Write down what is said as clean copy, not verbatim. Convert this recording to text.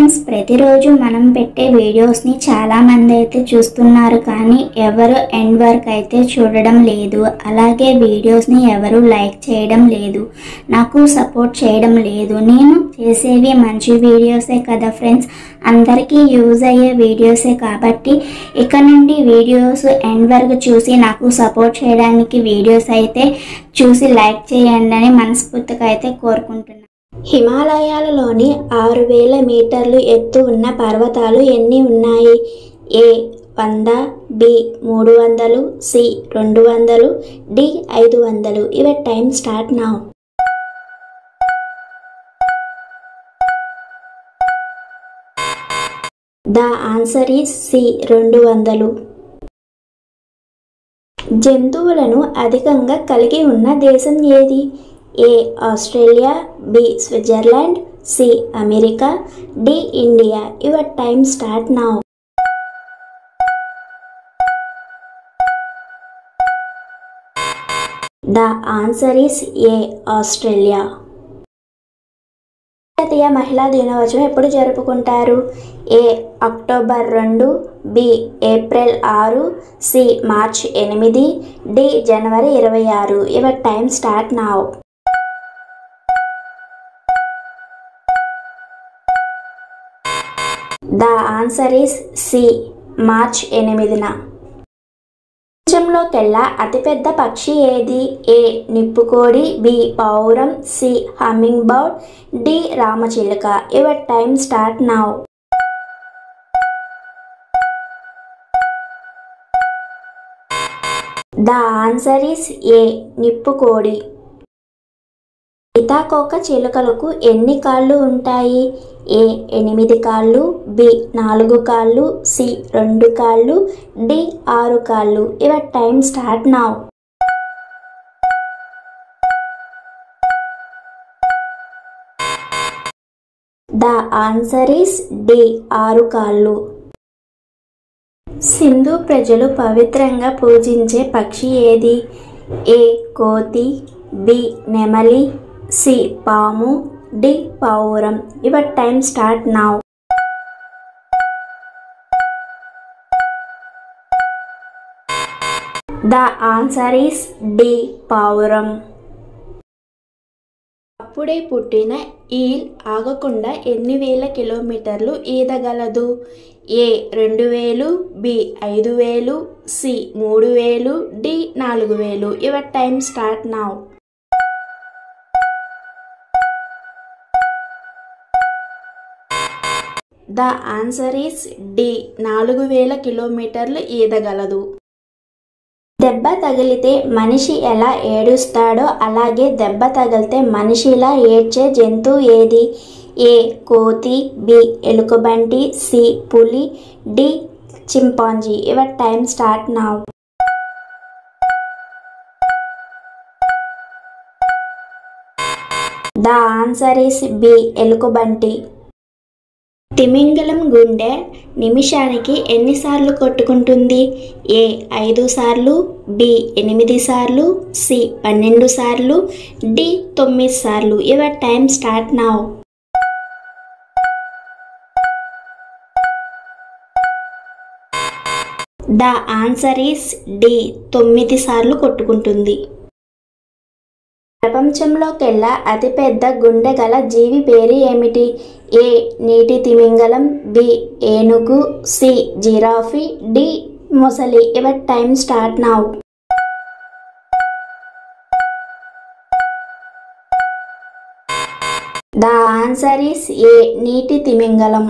Friends, ప్రతిరోజు మనం పెట్టే వీడియోస్ని చాలామంది అయితే చూస్తున్నారు, కానీ ఎవరు ఎండ్ వర్క్ అయితే చూడడం లేదు. అలాగే వీడియోస్ని ఎవరు లైక్ చేయడం లేదు, నాకు సపోర్ట్ చేయడం లేదు. నేను చేసేవి మంచి వీడియోసే కదా ఫ్రెండ్స్, అందరికీ యూజ్ అయ్యే వీడియోసే. కాబట్టి ఇక నుండి వీడియోస్ ఎండ్ వరకు చూసి నాకు సపోర్ట్ చేయడానికి వీడియోస్ అయితే చూసి లైక్ చేయండి అని మనస్ఫూర్తిగా అయితే కోరుకుంటున్నాను. హిమాలయాలలోని 6000 మీటర్లు ఎత్తు ఉన్న పర్వతాలు ఎన్ని ఉన్నాయి? A 100, B 300, C 200, D 500. Your time start now. The answer is C 200. జంతువులను అధికంగా కలిగి ఉన్న దేశం ఏది? A Australia, B Switzerland, C America, D India. Your time start now. The answer is A Australia. అంతర్జాతీయ మహిళా దినోత్సవం ఎప్పుడు జరుపుకుంటారు? A October 2, B April 6, C March 8, D జనవరి 26. Your time start now. The answer is C March 8న. ప్రపంచంలోకెల్లా అతిపెద్ద పక్షి ఏది? ఏ నిప్పుకోడి, బి పావురం, సి హమ్మింగ్ బర్డ్, డి రామచిలుక. Your time start now. The answer is A నిప్పుకోడి. సీతాకోక చిలుకలకు ఎన్ని కాళ్ళు ఉంటాయి? ఏ 8 కాళ్ళు, బి 4 కాళ్ళు, సి 2 కాళ్ళు, డి 6 కాళ్ళు. Your time start now. The answer is D 6 కాళ్ళు. సింధు ప్రజలు పవిత్రంగా పూజించే పక్షి ఏది? ఏ కోతి, బి నెమలి, సి పాము, డి పావురం. Your time start now. The answer is D పావురం. అప్పుడే పుట్టిన ఈల్ ఆగకుండా ఎన్ని వేల కిలోమీటర్లు ఈదగలదు? A 2000, B 5000, C 3000, D 4000. Your time start now. The answer is D 4000 కిలోమీటర్లు ఈదగలదు. దెబ్బ తగిలితే మనిషి ఎలా ఏడుస్తాడో అలాగే దెబ్బ తగిలితే మనిషిలా ఏడ్చే జంతువు ఏది? ఏ కోతి, బి ఎలుకబంటి, సి పులి, D chimpanzee. Your time start now. The answer is B ఎలుకబంటి. తిమింగలం గుండె నిమిషానికి ఎన్నిసార్లు కొట్టుకుంటుంది? ఏ 5 సార్లు, బి 8 సార్లు, సి 12 సార్లు, డి 9 సార్లు. Your time start now. The answer is D 9 సార్లు కొట్టుకుంటుంది. ప్రపంచంలోకెల్లా అతిపెద్ద గుండె గల జీవి పేరు ఏమిటి? ఏ నీటి తిమింగలం, బి ఏనుగు, సి జిరాఫీ, డి మొసలి. Your time start now. The answer is ఏ నీటి తిమింగలం.